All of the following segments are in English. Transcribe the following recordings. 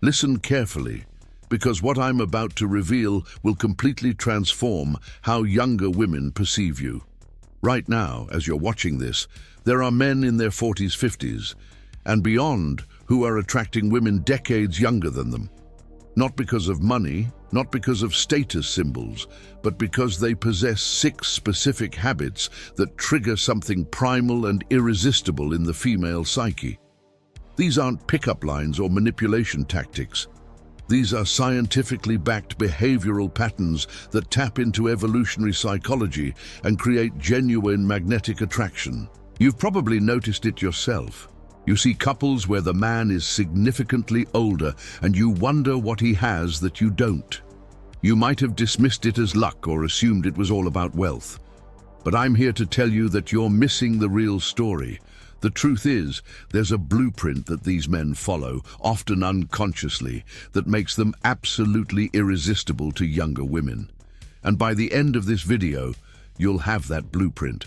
Listen carefully, because what I'm about to reveal will completely transform how younger women perceive you. Right now, as you're watching this, there are men in their 40s, 50s, and beyond who are attracting women decades younger than them. Not because of money, not because of status symbols, but because they possess 6 specific habits that trigger something primal and irresistible in the female psyche. These aren't pickup lines or manipulation tactics. These are scientifically backed behavioral patterns that tap into evolutionary psychology and create genuine magnetic attraction. You've probably noticed it yourself. You see couples where the man is significantly older and you wonder what he has that you don't. You might have dismissed it as luck or assumed it was all about wealth. But I'm here to tell you that you're missing the real story. The truth is, there's a blueprint that these men follow, often unconsciously, that makes them absolutely irresistible to younger women. And by the end of this video, you'll have that blueprint.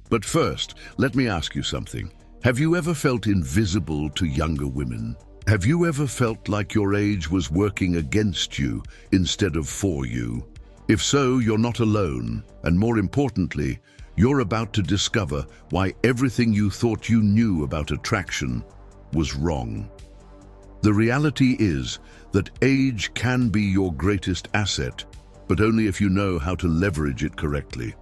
But first, let me ask you something. Have you ever felt invisible to younger women? Have you ever felt like your age was working against you instead of for you? If so, you're not alone, and more importantly, you're about to discover why everything you thought you knew about attraction was wrong. The reality is that age can be your greatest asset, but only if you know how to leverage it correctly.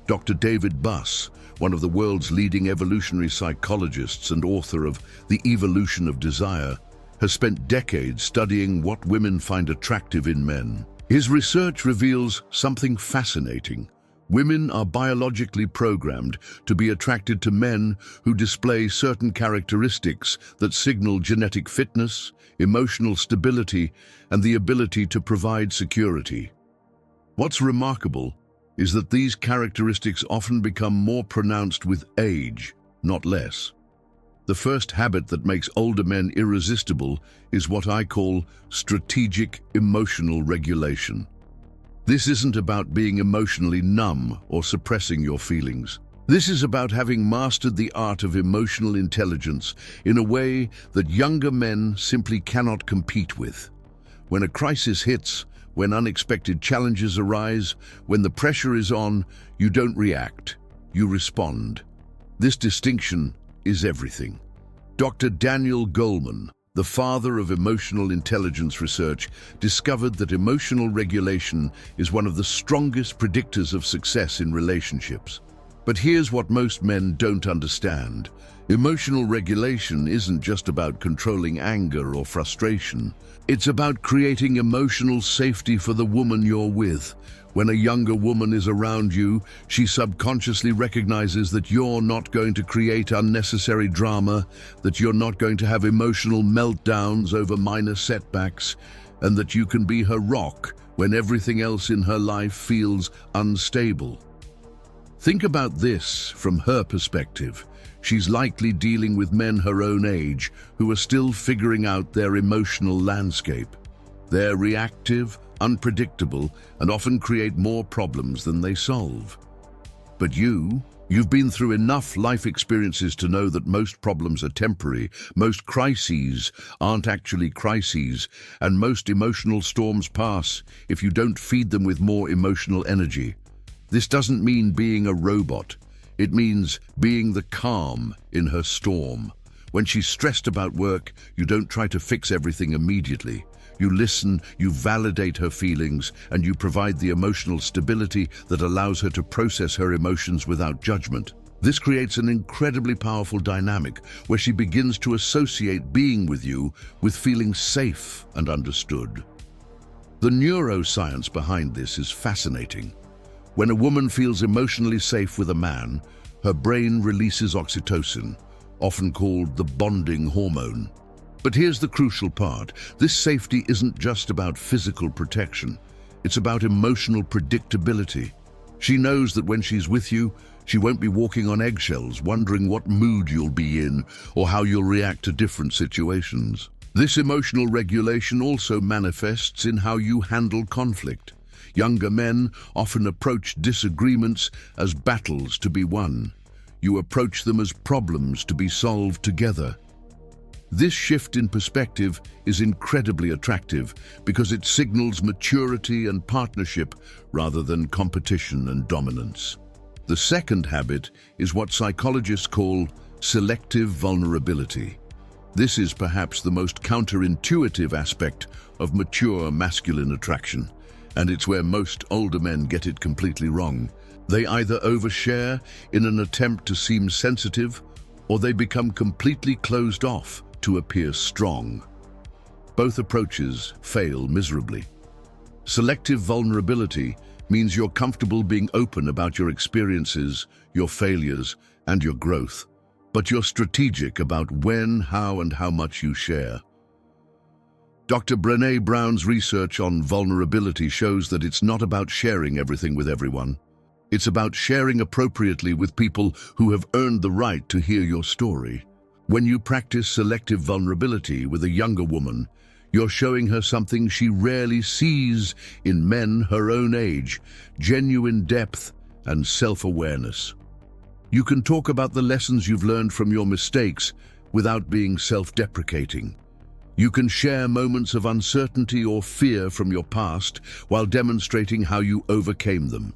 Dr. David Buss, one of the world's leading evolutionary psychologists and author of The Evolution of Desire, has spent decades studying what women find attractive in men. His research reveals something fascinating. Women are biologically programmed to be attracted to men who display certain characteristics that signal genetic fitness, emotional stability, and the ability to provide security. What's remarkable is that these characteristics often become more pronounced with age, not less. The first habit that makes older men irresistible is what I call strategic emotional regulation. This isn't about being emotionally numb or suppressing your feelings. This is about having mastered the art of emotional intelligence in a way that younger men simply cannot compete with. When a crisis hits, when unexpected challenges arise, when the pressure is on, you don't react, you respond. This distinction is everything. Dr. Daniel Goleman, the father of emotional intelligence research, discovered that emotional regulation is one of the strongest predictors of success in relationships. But here's what most men don't understand. Emotional regulation isn't just about controlling anger or frustration. It's about creating emotional safety for the woman you're with. When a younger woman is around you, she subconsciously recognizes that you're not going to create unnecessary drama, that you're not going to have emotional meltdowns over minor setbacks, and that you can be her rock when everything else in her life feels unstable. Think about this from her perspective. She's likely dealing with men her own age who are still figuring out their emotional landscape. They're reactive, unpredictable, and often create more problems than they solve. But you've been through enough life experiences to know that most problems are temporary, most crises aren't actually crises, and most emotional storms pass if you don't feed them with more emotional energy. This doesn't mean being a robot. It means being the calm in her storm. When she's stressed about work, you don't try to fix everything immediately. You listen, you validate her feelings, and you provide the emotional stability that allows her to process her emotions without judgment. This creates an incredibly powerful dynamic where she begins to associate being with you with feeling safe and understood. The neuroscience behind this is fascinating. When a woman feels emotionally safe with a man, her brain releases oxytocin, often called the bonding hormone. But here's the crucial part. This safety isn't just about physical protection. It's about emotional predictability. She knows that when she's with you, she won't be walking on eggshells, wondering what mood you'll be in or how you'll react to different situations. This emotional regulation also manifests in how you handle conflict. Younger men often approach disagreements as battles to be won. You approach them as problems to be solved together. This shift in perspective is incredibly attractive because it signals maturity and partnership rather than competition and dominance. The second habit is what psychologists call selective vulnerability. This is perhaps the most counterintuitive aspect of mature masculine attraction, and it's where most older men get it completely wrong. They either overshare in an attempt to seem sensitive, or they become completely closed off to appear strong. Both approaches fail miserably. Selective vulnerability means you're comfortable being open about your experiences, your failures, and your growth, but you're strategic about when, how, and how much you share. Dr. Brené Brown's research on vulnerability shows that it's not about sharing everything with everyone. It's about sharing appropriately with people who have earned the right to hear your story. When you practice selective vulnerability with a younger woman, you're showing her something she rarely sees in men her own age: genuine depth and self-awareness. You can talk about the lessons you've learned from your mistakes without being self-deprecating. You can share moments of uncertainty or fear from your past while demonstrating how you overcame them.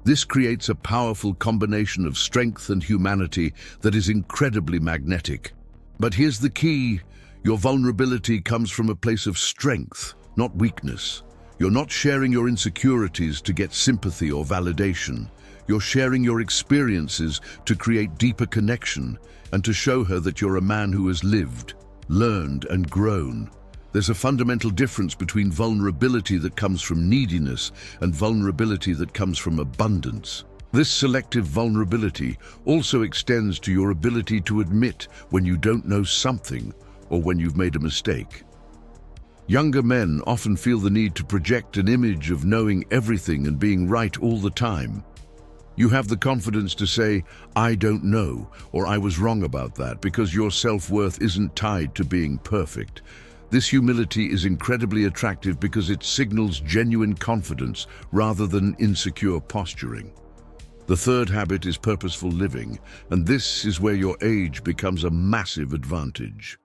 This creates a powerful combination of strength and humanity that is incredibly magnetic. But here's the key: your vulnerability comes from a place of strength, not weakness. You're not sharing your insecurities to get sympathy or validation. You're sharing your experiences to create deeper connection and to show her that you're a man who has lived, learned, and grown. There's a fundamental difference between vulnerability that comes from neediness and vulnerability that comes from abundance. This selective vulnerability also extends to your ability to admit when you don't know something or when you've made a mistake. Younger men often feel the need to project an image of knowing everything and being right all the time. You have the confidence to say, "I don't know," or "I was wrong about that," because your self-worth isn't tied to being perfect. This humility is incredibly attractive because it signals genuine confidence rather than insecure posturing. The third habit is purposeful living, and this is where your age becomes a massive advantage.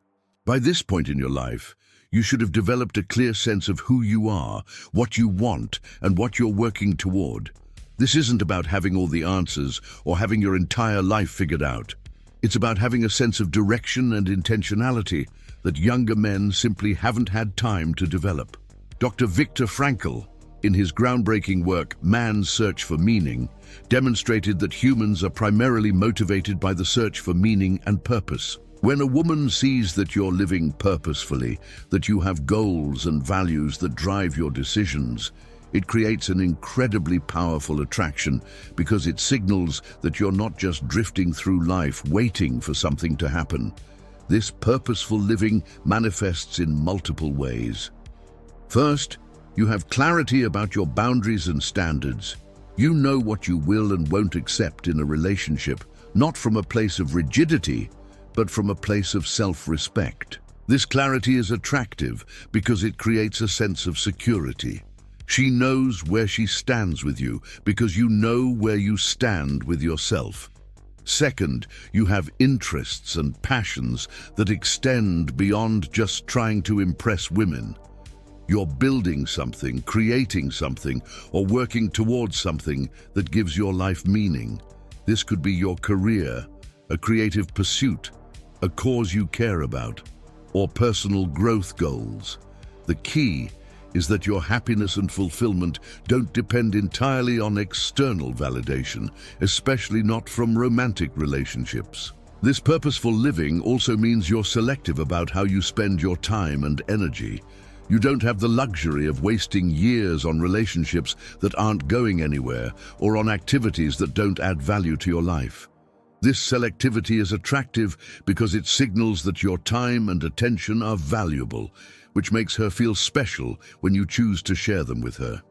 By this point in your life, you should have developed a clear sense of who you are, what you want, and what you're working toward. This isn't about having all the answers or having your entire life figured out. It's about having a sense of direction and intentionality that younger men simply haven't had time to develop. Dr. Viktor Frankl, in his groundbreaking work, Man's Search for Meaning, demonstrated that humans are primarily motivated by the search for meaning and purpose. When a woman sees that you're living purposefully, that you have goals and values that drive your decisions, it creates an incredibly powerful attraction because it signals that you're not just drifting through life waiting for something to happen. This purposeful living manifests in multiple ways. First, you have clarity about your boundaries and standards. You know what you will and won't accept in a relationship, not from a place of rigidity, but from a place of self-respect. This clarity is attractive because it creates a sense of security. She knows where she stands with you because you know where you stand with yourself. Second, you have interests and passions that extend beyond just trying to impress women. You're building something, creating something, or working towards something that gives your life meaning. This could be your career, a creative pursuit, a cause you care about, or personal growth goals. The key is that your happiness and fulfillment don't depend entirely on external validation, especially not from romantic relationships. This purposeful living also means you're selective about how you spend your time and energy. You don't have the luxury of wasting years on relationships that aren't going anywhere or on activities that don't add value to your life. This selectivity is attractive because it signals that your time and attention are valuable, which makes her feel special when you choose to share them with her.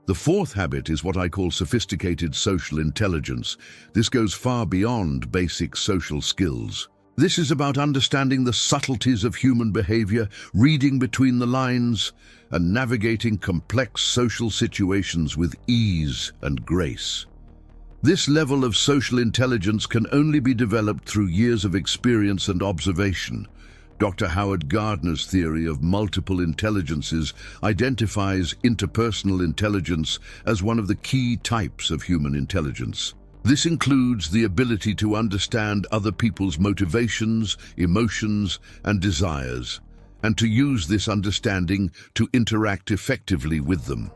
The fourth habit is what I call sophisticated social intelligence. This goes far beyond basic social skills. This is about understanding the subtleties of human behavior, reading between the lines, and navigating complex social situations with ease and grace. This level of social intelligence can only be developed through years of experience and observation. Dr. Howard Gardner's theory of multiple intelligences identifies interpersonal intelligence as one of the key types of human intelligence. This includes the ability to understand other people's motivations, emotions, and desires, and to use this understanding to interact effectively with them.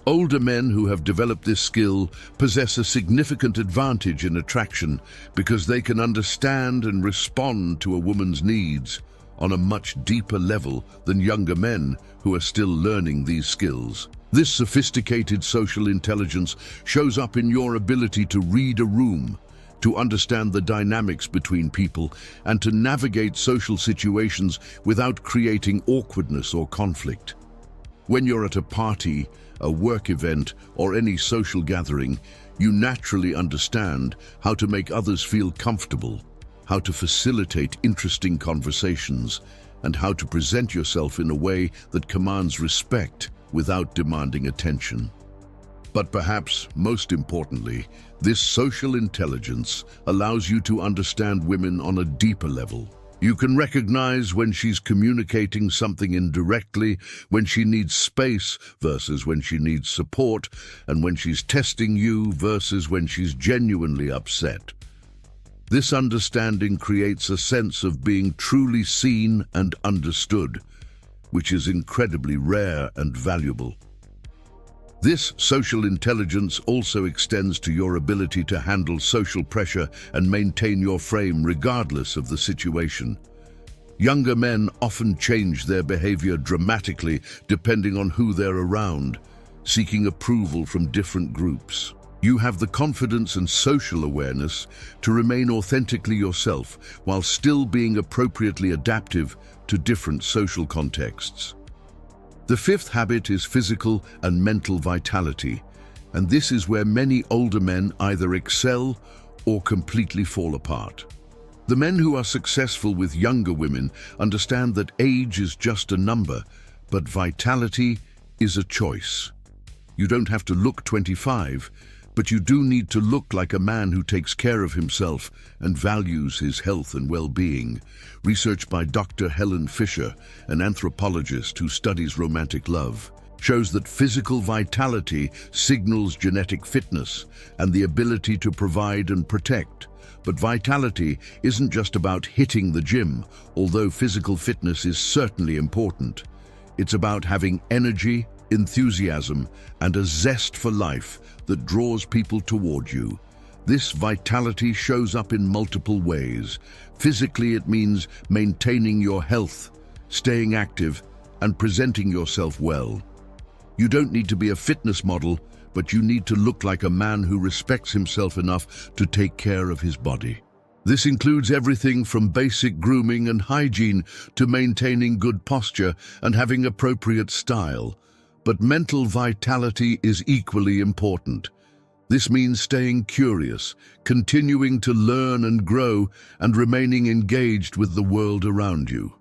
Older men who have developed this skill possess a significant advantage in attraction because they can understand and respond to a woman's needs on a much deeper level than younger men who are still learning these skills. This sophisticated social intelligence shows up in your ability to read a room, to understand the dynamics between people, and to navigate social situations without creating awkwardness or conflict. When you're at a party, a work event, or any social gathering, you naturally understand how to make others feel comfortable, how to facilitate interesting conversations, and how to present yourself in a way that commands respect without demanding attention. But perhaps most importantly, this social intelligence allows you to understand women on a deeper level. You can recognize when she's communicating something indirectly, when she needs space versus when she needs support, and when she's testing you versus when she's genuinely upset. This understanding creates a sense of being truly seen and understood, which is incredibly rare and valuable. This social intelligence also extends to your ability to handle social pressure and maintain your frame regardless of the situation. Younger men often change their behavior dramatically depending on who they're around, seeking approval from different groups. You have the confidence and social awareness to remain authentically yourself while still being appropriately adaptive to different social contexts. The fifth habit is physical and mental vitality, and this is where many older men either excel or completely fall apart. The men who are successful with younger women understand that age is just a number, but vitality is a choice. You don't have to look 25, but you do need to look like a man who takes care of himself and values his health and well-being. Research by Dr. Helen Fisher, an anthropologist who studies romantic love, shows that physical vitality signals genetic fitness and the ability to provide and protect. But vitality isn't just about hitting the gym, although physical fitness is certainly important. It's about having energy, enthusiasm, and a zest for life that draws people toward you. This vitality shows up in multiple ways. Physically, it means maintaining your health, staying active, and presenting yourself well. You don't need to be a fitness model, but you need to look like a man who respects himself enough to take care of his body. This includes everything from basic grooming and hygiene to maintaining good posture and having appropriate style. But mental vitality is equally important. This means staying curious, continuing to learn and grow, and remaining engaged with the world around you.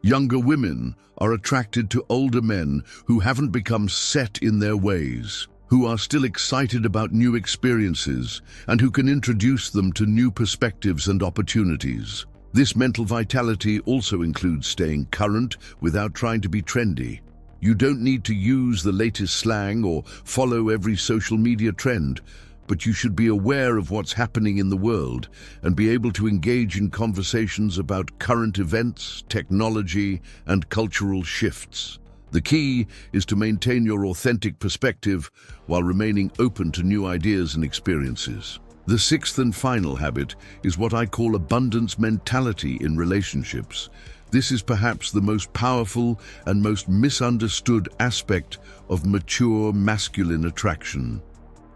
Younger women are attracted to older men who haven't become set in their ways, who are still excited about new experiences, and who can introduce them to new perspectives and opportunities. This mental vitality also includes staying current without trying to be trendy. You don't need to use the latest slang or follow every social media trend, but you should be aware of what's happening in the world and be able to engage in conversations about current events, technology, and cultural shifts. The key is to maintain your authentic perspective while remaining open to new ideas and experiences. The sixth and final habit is what I call abundance mentality in relationships. This is perhaps the most powerful and most misunderstood aspect of mature masculine attraction.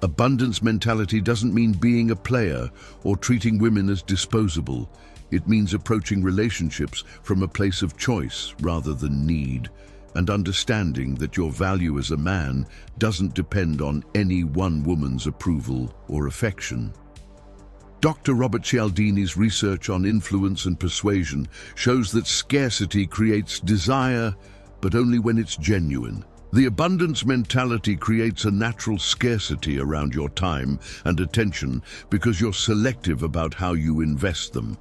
Abundance mentality doesn't mean being a player or treating women as disposable. It means approaching relationships from a place of choice rather than need, and understanding that your value as a man doesn't depend on any one woman's approval or affection. Dr. Robert Cialdini's research on influence and persuasion shows that scarcity creates desire, but only when it's genuine. The abundance mentality creates a natural scarcity around your time and attention because you're selective about how you invest them.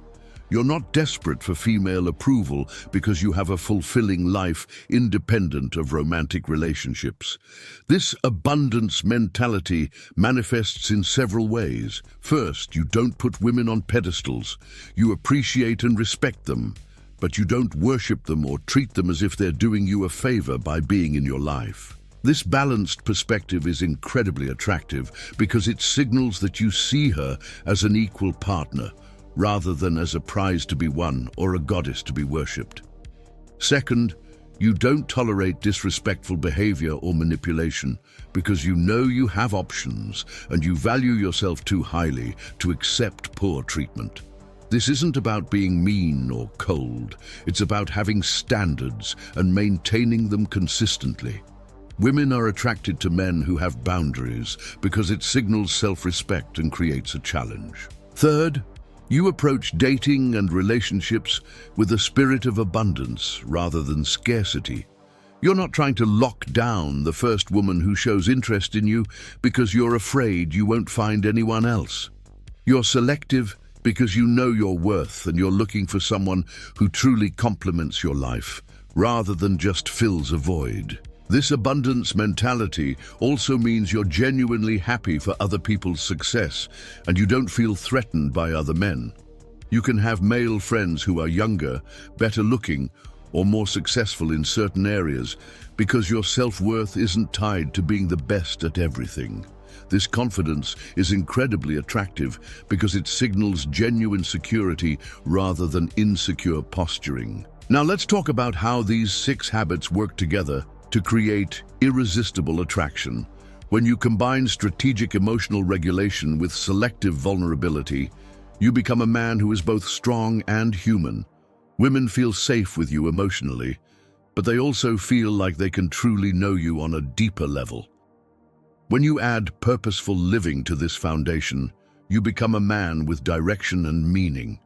You're not desperate for female approval because you have a fulfilling life independent of romantic relationships. This abundance mentality manifests in several ways. First, you don't put women on pedestals. You appreciate and respect them, but you don't worship them or treat them as if they're doing you a favor by being in your life. This balanced perspective is incredibly attractive because it signals that you see her as an equal partner, rather than as a prize to be won or a goddess to be worshipped. Second, you don't tolerate disrespectful behavior or manipulation because you know you have options and you value yourself too highly to accept poor treatment. This isn't about being mean or cold. It's about having standards and maintaining them consistently. Women are attracted to men who have boundaries because it signals self-respect and creates a challenge. Third, you approach dating and relationships with a spirit of abundance rather than scarcity. You're not trying to lock down the first woman who shows interest in you because you're afraid you won't find anyone else. You're selective because you know your worth and you're looking for someone who truly complements your life rather than just fills a void. This abundance mentality also means you're genuinely happy for other people's success and you don't feel threatened by other men. You can have male friends who are younger, better looking, or more successful in certain areas because your self-worth isn't tied to being the best at everything. This confidence is incredibly attractive because it signals genuine security rather than insecure posturing. Now let's talk about how these 6 habits work together to create irresistible attraction. When you combine strategic emotional regulation with selective vulnerability, you become a man who is both strong and human. Women feel safe with you emotionally, but they also feel like they can truly know you on a deeper level. When you add purposeful living to this foundation, you become a man with direction and meaning.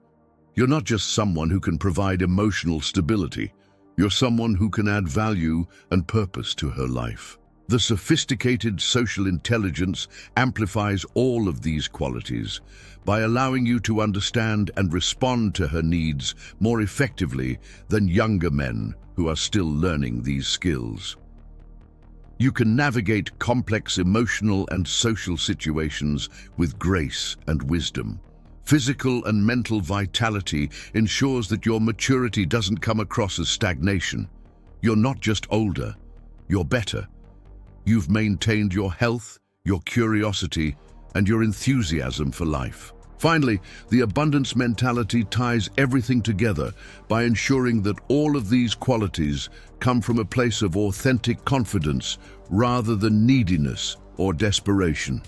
You're not just someone who can provide emotional stability. You're someone who can add value and purpose to her life. The sophisticated social intelligence amplifies all of these qualities by allowing you to understand and respond to her needs more effectively than younger men who are still learning these skills. You can navigate complex emotional and social situations with grace and wisdom. Physical and mental vitality ensures that your maturity doesn't come across as stagnation. You're not just older, you're better. You've maintained your health, your curiosity, and your enthusiasm for life. Finally, the abundance mentality ties everything together by ensuring that all of these qualities come from a place of authentic confidence rather than neediness or desperation.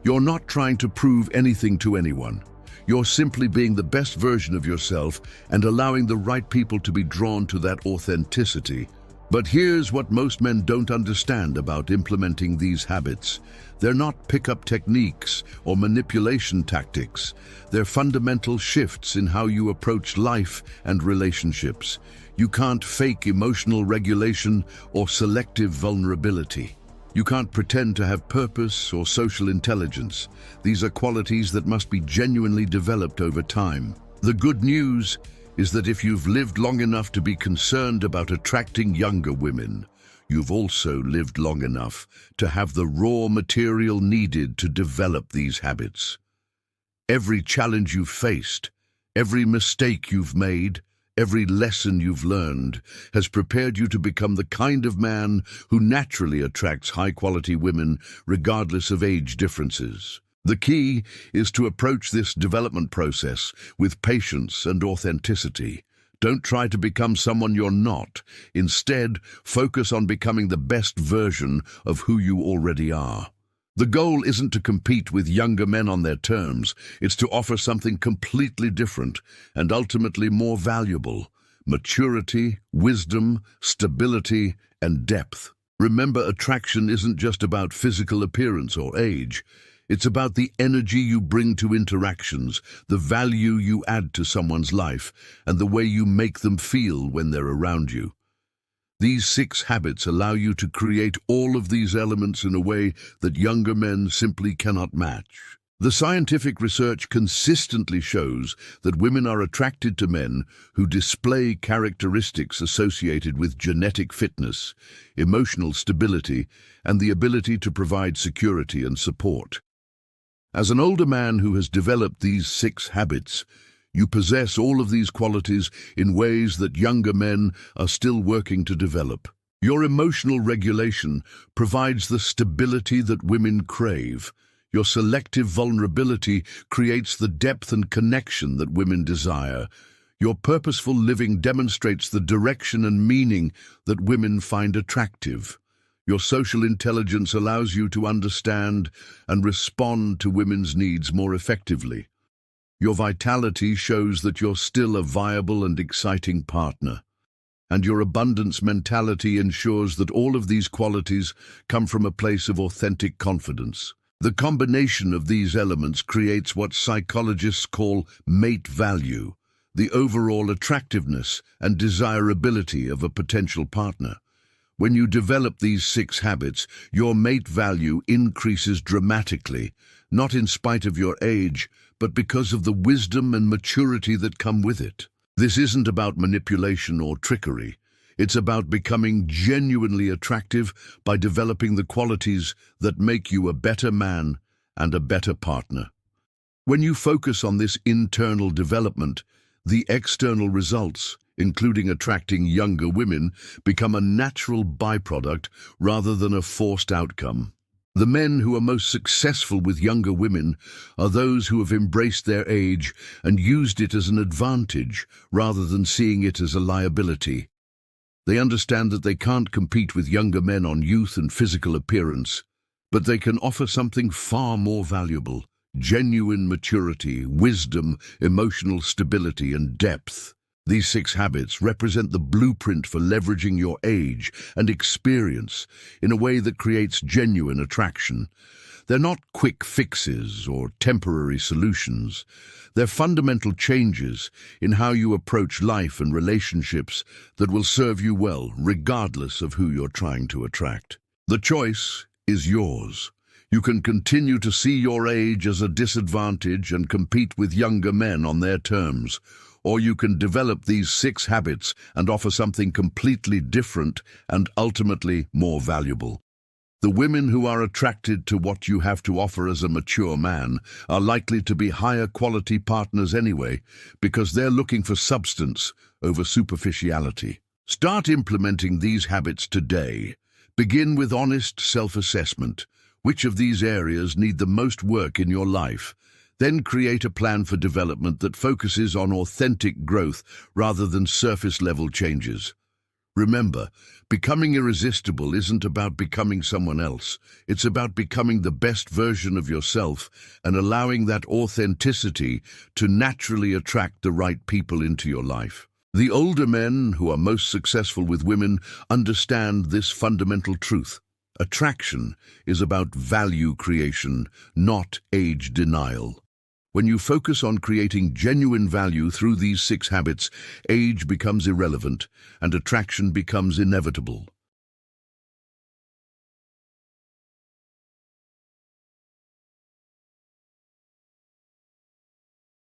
You're not trying to prove anything to anyone. You're simply being the best version of yourself and allowing the right people to be drawn to that authenticity. But here's what most men don't understand about implementing these habits. They're not pickup techniques or manipulation tactics. They're fundamental shifts in how you approach life and relationships. You can't fake emotional regulation or selective vulnerability. You can't pretend to have purpose or social intelligence. These are qualities that must be genuinely developed over time. The good news is that if you've lived long enough to be concerned about attracting younger women, you've also lived long enough to have the raw material needed to develop these habits. Every challenge you've faced, every mistake you've made, every lesson you've learned has prepared you to become the kind of man who naturally attracts high-quality women regardless of age differences. The key is to approach this development process with patience and authenticity. Don't try to become someone you're not. Instead, focus on becoming the best version of who you already are. The goal isn't to compete with younger men on their terms. It's to offer something completely different and ultimately more valuable: maturity, wisdom, stability, and depth. Remember, attraction isn't just about physical appearance or age. It's about the energy you bring to interactions, the value you add to someone's life, and the way you make them feel when they're around you. These 6 habits allow you to create all of these elements in a way that younger men simply cannot match. The scientific research consistently shows that women are attracted to men who display characteristics associated with genetic fitness, emotional stability, and the ability to provide security and support. As an older man who has developed these 6 habits, you possess all of these qualities in ways that younger men are still working to develop. Your emotional regulation provides the stability that women crave. Your selective vulnerability creates the depth and connection that women desire. Your purposeful living demonstrates the direction and meaning that women find attractive. Your social intelligence allows you to understand and respond to women's needs more effectively. Your vitality shows that you're still a viable and exciting partner. And your abundance mentality ensures that all of these qualities come from a place of authentic confidence. The combination of these elements creates what psychologists call mate value, the overall attractiveness and desirability of a potential partner. When you develop these 6 habits, your mate value increases dramatically, not in spite of your age, but because of the wisdom and maturity that come with it. This isn't about manipulation or trickery. It's about becoming genuinely attractive by developing the qualities that make you a better man and a better partner. When you focus on this internal development, the external results, including attracting younger women, become a natural byproduct rather than a forced outcome. The men who are most successful with younger women are those who have embraced their age and used it as an advantage rather than seeing it as a liability. They understand that they can't compete with younger men on youth and physical appearance, but they can offer something far more valuable: genuine maturity, wisdom, emotional stability, and depth. These 6 habits represent the blueprint for leveraging your age and experience in a way that creates genuine attraction. They're not quick fixes or temporary solutions. They're fundamental changes in how you approach life and relationships that will serve you well, regardless of who you're trying to attract. The choice is yours. You can continue to see your age as a disadvantage and compete with younger men on their terms, or you can develop these 6 habits and offer something completely different and ultimately more valuable. The women who are attracted to what you have to offer as a mature man are likely to be higher quality partners anyway, because they're looking for substance over superficiality. Start implementing these habits today. Begin with honest self-assessment. Which of these areas need the most work in your life? Then create a plan for development that focuses on authentic growth rather than surface-level changes. Remember, becoming irresistible isn't about becoming someone else. It's about becoming the best version of yourself and allowing that authenticity to naturally attract the right people into your life. The older men who are most successful with women understand this fundamental truth. Attraction is about value creation, not age denial. When you focus on creating genuine value through these 6 habits, age becomes irrelevant and attraction becomes inevitable.